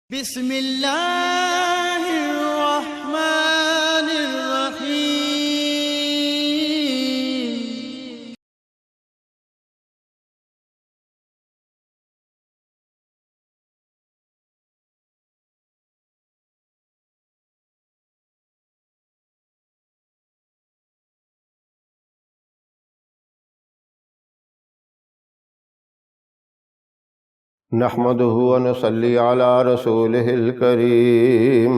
بسم اللہ الرحمن الرحیم۔ نحمده ونصلي على رسوله الكريم،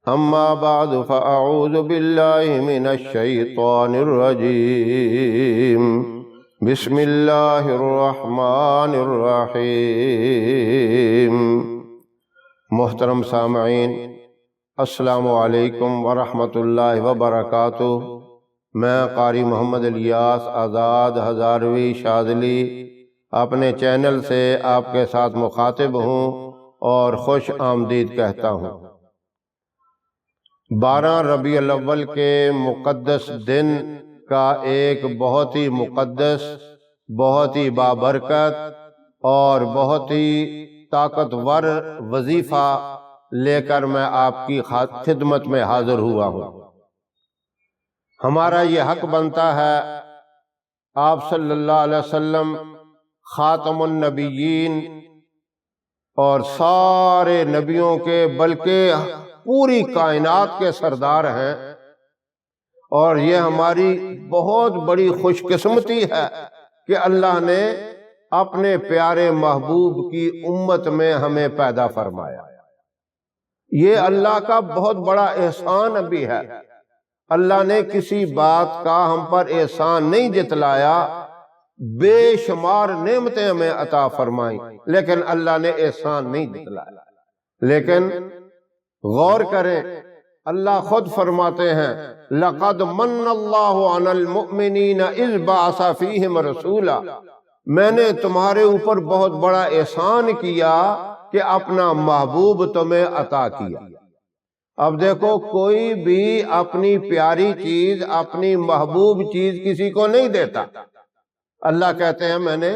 أما بعد فأعوذ بالله من الشيطان الرجيم، بسم الله الرحمن الرحيم۔ محترم سامعین، السلام علیکم ورحمۃ اللہ وبرکاتہ۔ میں قاری محمد الیاس آزاد ہزاروی شاذلی اپنے چینل سے آپ کے ساتھ مخاطب ہوں اور خوش آمدید کہتا ہوں۔ 12 ربیع الاول کے مقدس دن کا ایک بہت ہی مقدس، بہت ہی بابرکت اور بہت ہی طاقتور وظیفہ لے کر میں آپ کی خدمت میں حاضر ہوا ہوں۔ ہمارا یہ حق بنتا ہے آپ صلی اللہ علیہ وسلم خاتم النبیین اور سارے نبیوں کے بلکہ پوری کائنات کے سردار ہیں، اور یہ ہماری بہت بڑی خوش قسمتی ہے کہ اللہ نے اپنے پیارے محبوب کی امت میں ہمیں پیدا فرمایا۔ یہ اللہ کا بہت بڑا احسان بھی ہے۔ اللہ نے کسی بات کا ہم پر احسان نہیں جتلایا، بے شمار نعمتیں ہمیں عطا فرمائیں، لیکن اللہ نے احسان نہیں جتلایا۔ لیکن غور کریں، اللہ خود فرماتے ہیں لَقَدْ مَنَّ اللَّهُ عَلَى الْمُؤْمِنِينَ إِذْ بَعَثَ فِيهِمْ رَسُولًا۔ میں نے تمہارے اوپر بہت بڑا احسان کیا کہ اپنا محبوب تمہیں عطا کیا۔ اب دیکھو، کوئی بھی اپنی پیاری چیز، اپنی محبوب چیز کسی کو نہیں دیتا۔ اللہ کہتے ہیں میں نے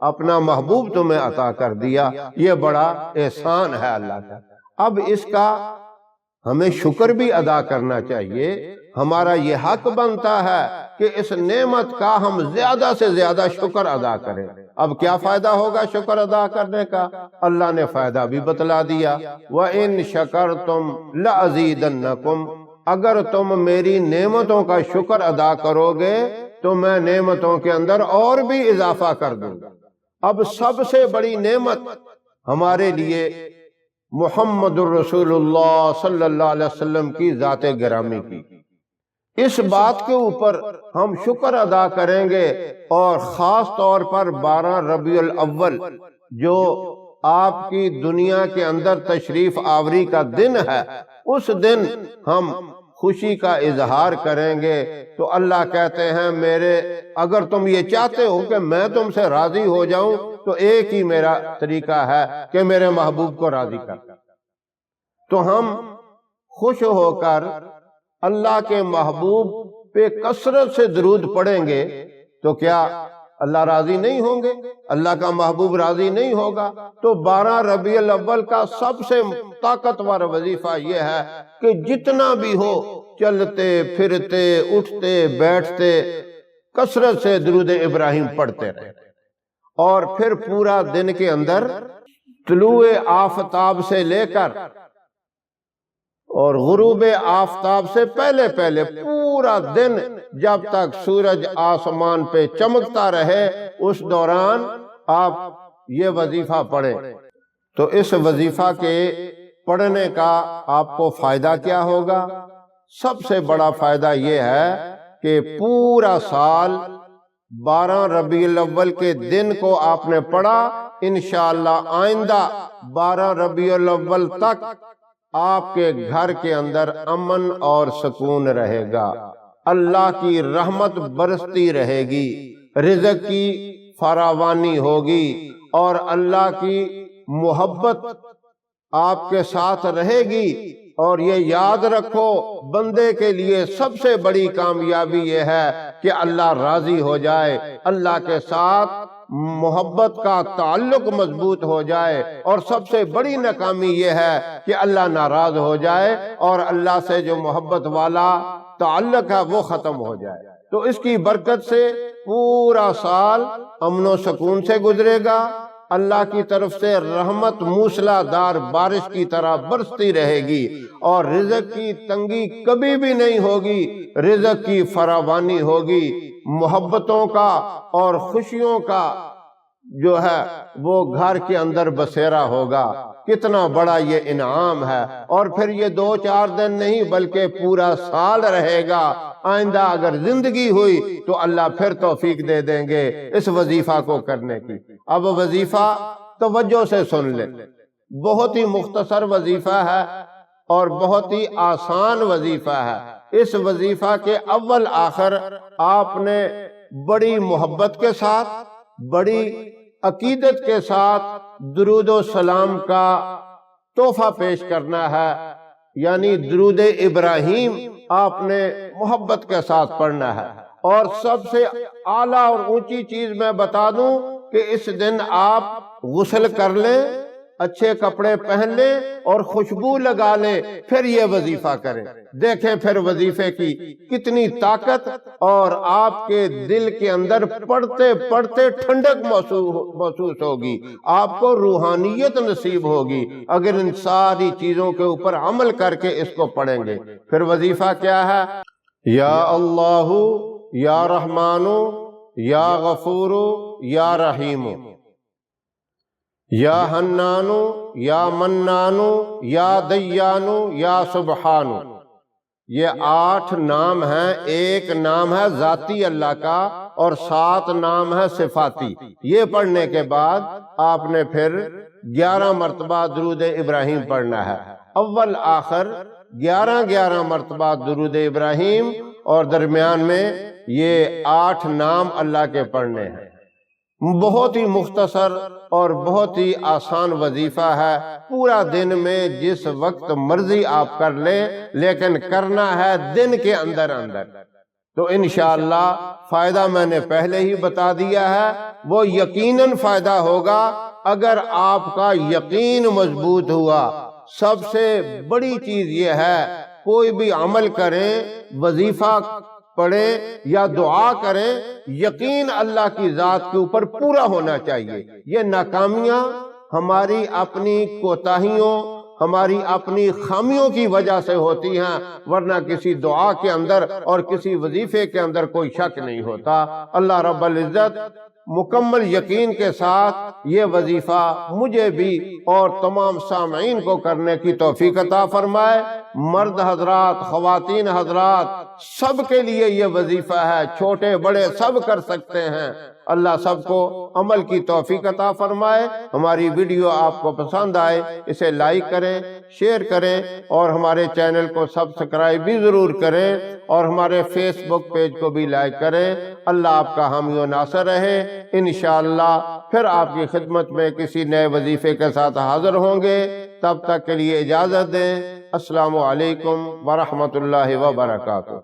اپنا محبوب تمہیں عطا کر دیا، یہ بڑا احسان ہے اللہ کا۔ اب اس کا ہمیں شکر بھی ادا کرنا چاہیے۔ ہمارا یہ حق بنتا ہے کہ اس نعمت کا ہم زیادہ سے زیادہ شکر ادا کریں۔ اب کیا فائدہ ہوگا شکر ادا کرنے کا؟ اللہ نے فائدہ بھی بتلا دیا، وَإِن شَكَرْتُمْ لَأَزِيدَنَّكُمْ۔ اگر تم میری نعمتوں کا شکر ادا کرو گے تو میں نعمتوں کے اندر اور بھی اضافہ کر دوں گا۔ اب سب سے بڑی نعمت ہمارے لیے محمد الرسول اللہ صلی اللہ علیہ وسلم کی ذات گرامی کی۔ اس بات کے اوپر ہم شکر ادا کریں گے، اور خاص طور پر 12 ربیع الاول جو آپ کی دنیا کے اندر تشریف آوری کا دن ہے، اس دن ہم خوشی کا اظہار کریں گے۔ تو اللہ کہتے ہیں اگر تم یہ چاہتے ہو کہ میں تم سے راضی ہو جاؤں تو ایک ہی میرا طریقہ ہے کہ میرے محبوب کو راضی کر۔ تو ہم خوش ہو کر اللہ کے محبوب پہ کثرت سے درود پڑھیں گے تو کیا اللہ راضی نہیں ہوں گے؟ اللہ کا محبوب راضی نہیں ہوگا؟ تو 12 ربیع الاول کا سب سے طاقتور وظیفہ یہ ہے کہ جتنا بھی ہو، چلتے پھرتے اٹھتے بیٹھتے کثرت سے درود ابراہیم پڑھتے رہے، اور پھر پورا دن کے اندر طلوع آفتاب سے لے کر اور غروب آفتاب سے پہلے پورا دن جب تک سورج آسمان پہ چمکتا رہے، اس دوران آپ یہ وظیفہ پڑھیں۔ تو اس وظیفہ کے پڑھنے کا آپ کو فائدہ کیا ہوگا؟ سب سے بڑا فائدہ یہ ہے کہ پورا سال 12 ربیع الاول کے دن کو آپ نے پڑھا، انشاءاللہ آئندہ 12 ربیع الاول تک آپ کے گھر کے اندر امن اور سکون رہے گا، اللہ کی رحمت برستی رہے گی، رزق کی فراوانی ہوگی، اور اللہ کی محبت آپ کے ساتھ رہے گی۔ اور یہ یاد رکھو، بندے کے لیے سب سے بڑی کامیابی یہ ہے کہ اللہ راضی ہو جائے، اللہ کے ساتھ محبت کا تعلق مضبوط ہو جائے، اور سب سے بڑی ناکامی یہ ہے کہ اللہ ناراض ہو جائے اور اللہ سے جو محبت والا تعلق ہے وہ ختم ہو جائے۔ تو اس کی برکت سے پورا سال امن و سکون سے گزرے گا، اللہ کی طرف سے رحمت موسلا دار بارش کی طرح برستی رہے گی، اور رزق کی تنگی کبھی بھی نہیں ہوگی، رزق کی فراوانی ہوگی، محبتوں کا اور خوشیوں کا جو ہے وہ گھر کے اندر بسیرا ہوگا۔ کتنا بڑا یہ انعام ہے، اور پھر یہ 2-4 دن نہیں بلکہ پورا سال رہے گا۔ آئندہ اگر زندگی ہوئی تو اللہ پھر توفیق دے دیں گے اس وظیفہ کو کرنے کی۔ اب وظیفہ توجہ سے سن لیں، بہت ہی مختصر وظیفہ ہے اور بہت ہی آسان وظیفہ ہے۔ اس وظیفہ کے اول آخر آپ نے بڑی محبت کے ساتھ، بڑی عقیدت کے ساتھ درود و سلام کا تحفہ پیش کرنا ہے، یعنی درود ابراہیم آپ نے محبت کے ساتھ پڑھنا ہے۔ اور سب سے اعلیٰ اور اونچی چیز میں بتا دوں کہ اس دن آپ غسل کر لیں، اچھے کپڑے پہن لیں اور خوشبو لگا لیں، پھر یہ وظیفہ کریں۔ دیکھیں پھر وظیفے کی کتنی طاقت، اور آپ کے دل کے اندر پڑھتے پڑھتے ٹھنڈک محسوس ہوگی، آپ کو روحانیت نصیب ہوگی اگر ان ساری چیزوں کے اوپر عمل کر کے اس کو پڑھیں گے۔ پھر وظیفہ کیا ہے؟ یا اللہ یا رحمان یا غفور یا رحیم، یا حنان یا منان یا دیان یا سبحان۔ یہ 8 نام ہیں، ایک نام ہے ذاتی اللہ کا اور 7 نام ہے صفاتی۔ یہ پڑھنے کے بعد آپ نے پھر 11 مرتبہ درود ابراہیم پڑھنا ہے، اول آخر 11 مرتبہ درود ابراہیم، اور درمیان میں یہ 8 نام اللہ کے پڑھنے ہیں۔ بہت ہی مختصر اور بہت ہی آسان وظیفہ ہے، پورا دن میں جس وقت مرضی آپ کر لیں، لیکن کرنا ہے دن کے اندر اندر۔ تو انشاءاللہ فائدہ میں نے پہلے ہی بتا دیا ہے، وہ یقیناً فائدہ ہوگا اگر آپ کا یقین مضبوط ہوا۔ سب سے بڑی چیز یہ ہے، کوئی بھی عمل کریں، وظیفہ پڑھیں یا دعا کریں، یقین اللہ کی ذات کے اوپر پورا ہونا چاہیے۔ یہ ناکامیاں ہماری اپنی کوتاہیوں، ہماری اپنی خامیوں کی وجہ سے ہوتی ہیں، ورنہ کسی دعا کے اندر اور کسی وظیفے کے اندر کوئی شک نہیں ہوتا۔ اللہ رب العزت مکمل یقین کے ساتھ یہ وظیفہ مجھے بھی اور تمام سامعین کو کرنے کی توفیق عطا فرمائے۔ مرد حضرات، خواتین حضرات، سب کے لیے یہ وظیفہ ہے، چھوٹے بڑے سب کر سکتے ہیں۔ اللہ سب کو عمل کی توفیق عطا فرمائے۔ ہماری ویڈیو آپ کو پسند آئے اسے لائک کریں، شیئر کریں، اور ہمارے چینل کو سبسکرائب بھی ضرور کریں، اور ہمارے فیس بک پیج کو بھی لائک کریں۔ اللہ آپ کا حامی و ناصر رہے۔ انشاءاللہ پھر آپ کی خدمت میں کسی نئے وظیفے کے ساتھ حاضر ہوں گے، تب تک کے لیے اجازت دیں۔ السلام علیکم ورحمۃ اللہ وبرکاتہ۔